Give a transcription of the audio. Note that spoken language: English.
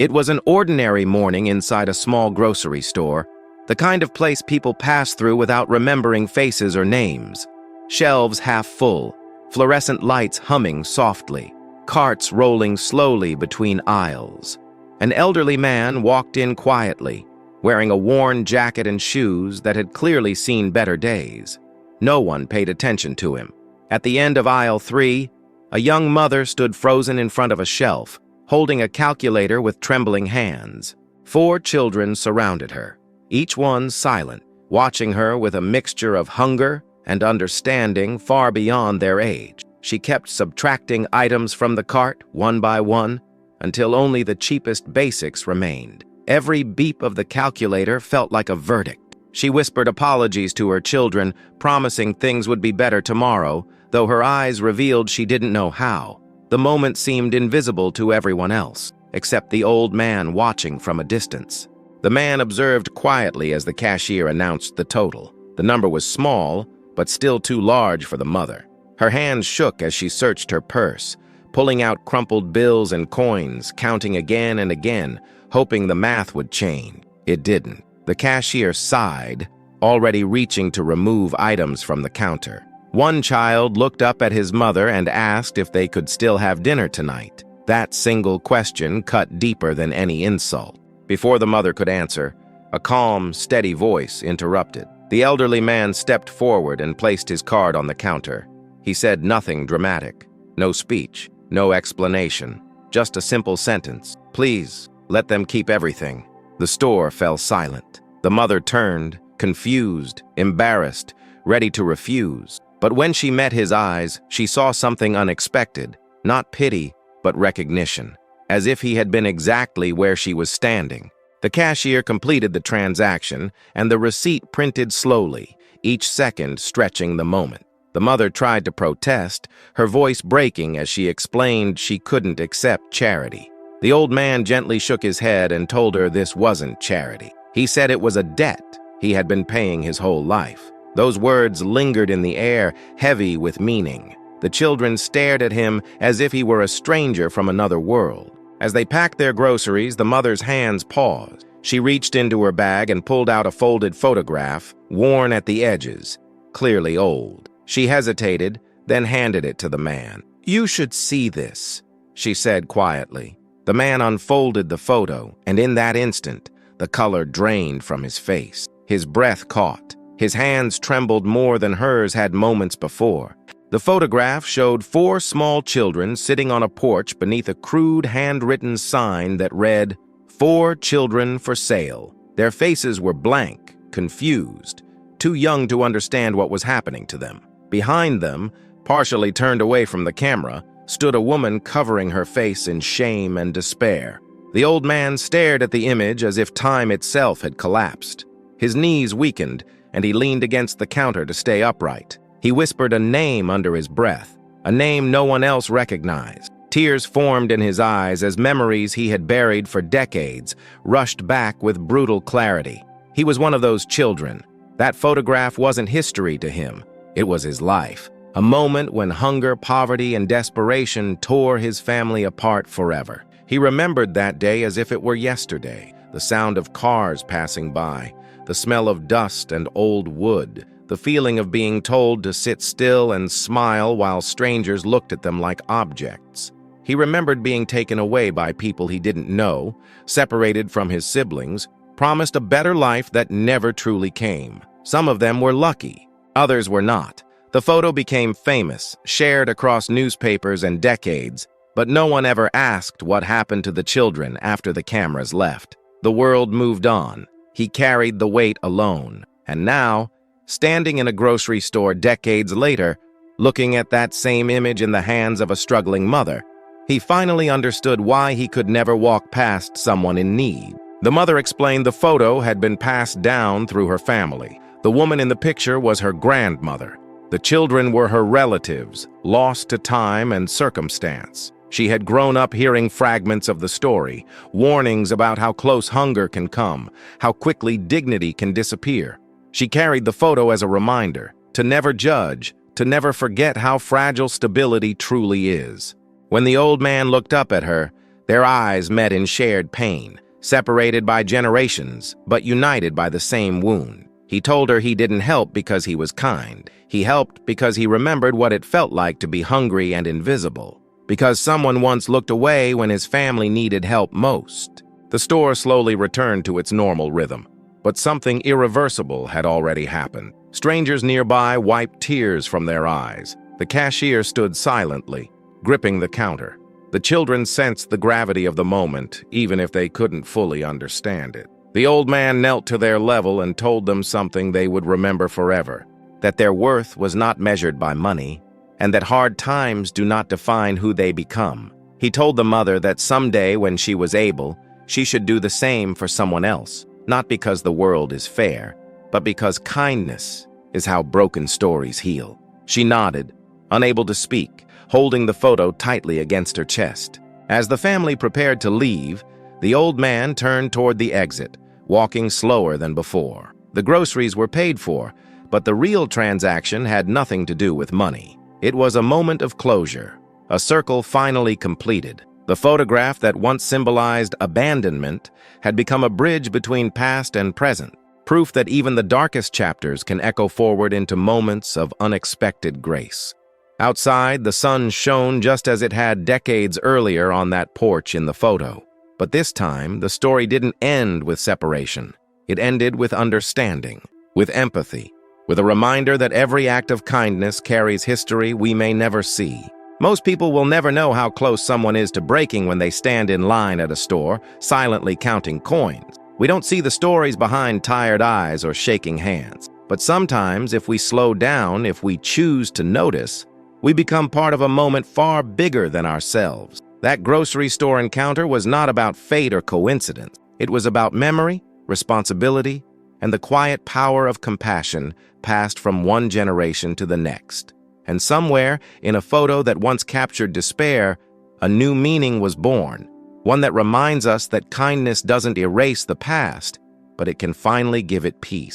It was an ordinary morning inside a small grocery store, the kind of place people pass through without remembering faces or names. Shelves half full, fluorescent lights humming softly, carts rolling slowly between aisles. An elderly man walked in quietly, wearing a worn jacket and shoes that had clearly seen better days. No one paid attention to him. At the end of aisle 3, a young mother stood frozen in front of a shelf, holding a calculator with trembling hands. 4 children surrounded her, each one silent, watching her with a mixture of hunger and understanding far beyond their age. She kept subtracting items from the cart, one by one, until only the cheapest basics remained. Every beep of the calculator felt like a verdict. She whispered apologies to her children, promising things would be better tomorrow, though her eyes revealed she didn't know how. The moment seemed invisible to everyone else, except the old man watching from a distance. The man observed quietly as the cashier announced the total. The number was small, but still too large for the mother. Her hands shook as she searched her purse, pulling out crumpled bills and coins, counting again and again, hoping the math would change. It didn't. The cashier sighed, already reaching to remove items from the counter. One child looked up at his mother and asked if they could still have dinner tonight. That single question cut deeper than any insult. Before the mother could answer, a calm, steady voice interrupted. The elderly man stepped forward and placed his card on the counter. He said nothing dramatic, no speech, no explanation, just a simple sentence. "Please, let them keep everything." The store fell silent. The mother turned, confused, embarrassed, ready to refuse. But when she met his eyes, she saw something unexpected, not pity, but recognition, as if he had been exactly where she was standing. The cashier completed the transaction, and the receipt printed slowly, each second stretching the moment. The mother tried to protest, her voice breaking as she explained she couldn't accept charity. The old man gently shook his head and told her this wasn't charity. He said it was a debt he had been paying his whole life. Those words lingered in the air, heavy with meaning. The children stared at him as if he were a stranger from another world. As they packed their groceries, the mother's hands paused. She reached into her bag and pulled out a folded photograph, worn at the edges, clearly old. She hesitated, then handed it to the man. "You should see this," she said quietly. The man unfolded the photo, and in that instant, the color drained from his face. His breath caught. His hands trembled more than hers had moments before. The photograph showed 4 small children sitting on a porch beneath a crude handwritten sign that read, "4 children for sale." Their faces were blank, confused, too young to understand what was happening to them. Behind them, partially turned away from the camera, stood a woman covering her face in shame and despair. The old man stared at the image as if time itself had collapsed. His knees weakened, and he leaned against the counter to stay upright. He whispered a name under his breath, a name no one else recognized. Tears formed in his eyes as memories he had buried for decades rushed back with brutal clarity. He was one of those children. That photograph wasn't history to him. It was his life, a moment when hunger, poverty, and desperation tore his family apart forever. He remembered that day as if it were yesterday, the sound of cars passing by, the smell of dust and old wood, the feeling of being told to sit still and smile while strangers looked at them like objects. He remembered being taken away by people he didn't know, separated from his siblings, promised a better life that never truly came. Some of them were lucky, others were not. The photo became famous, shared across newspapers and decades, but no one ever asked what happened to the children after the cameras left. The world moved on. He carried the weight alone, and now, standing in a grocery store decades later, looking at that same image in the hands of a struggling mother, he finally understood why he could never walk past someone in need. The mother explained the photo had been passed down through her family. The woman in the picture was her grandmother. The children were her relatives, lost to time and circumstance. She had grown up hearing fragments of the story, warnings about how close hunger can come, how quickly dignity can disappear. She carried the photo as a reminder, to never judge, to never forget how fragile stability truly is. When the old man looked up at her, Their eyes met in shared pain, separated by generations, but united by the same wound. He told her he didn't help because he was kind. He helped because he remembered what it felt like to be hungry and invisible, because someone once looked away when his family needed help most. The store slowly returned to its normal rhythm, but something irreversible had already happened. Strangers nearby wiped tears from their eyes. The cashier stood silently, gripping the counter. The children sensed the gravity of the moment, even if they couldn't fully understand it. The old man knelt to their level and told them something they would remember forever, that their worth was not measured by money, and that hard times do not define who they become. He told the mother that someday when she was able, she should do the same for someone else, not because the world is fair, but because kindness is how broken stories heal. She nodded, unable to speak, holding the photo tightly against her chest. As the family prepared to leave, the old man turned toward the exit, walking slower than before. The groceries were paid for, but the real transaction had nothing to do with money. It was a moment of closure, a circle finally completed. The photograph that once symbolized abandonment had become a bridge between past and present, proof that even the darkest chapters can echo forward into moments of unexpected grace. Outside, the sun shone just as it had decades earlier on that porch in the photo. But this time, the story didn't end with separation. It ended with understanding, with empathy, with a reminder that every act of kindness carries history we may never see. Most people will never know how close someone is to breaking when they stand in line at a store, silently counting coins. We don't see the stories behind tired eyes or shaking hands. But sometimes, if we slow down, if we choose to notice, we become part of a moment far bigger than ourselves. That grocery store encounter was not about fate or coincidence. It was about memory, responsibility, and the quiet power of compassion passed from one generation to the next. And somewhere, in a photo that once captured despair, a new meaning was born, one that reminds us that kindness doesn't erase the past, but it can finally give it peace.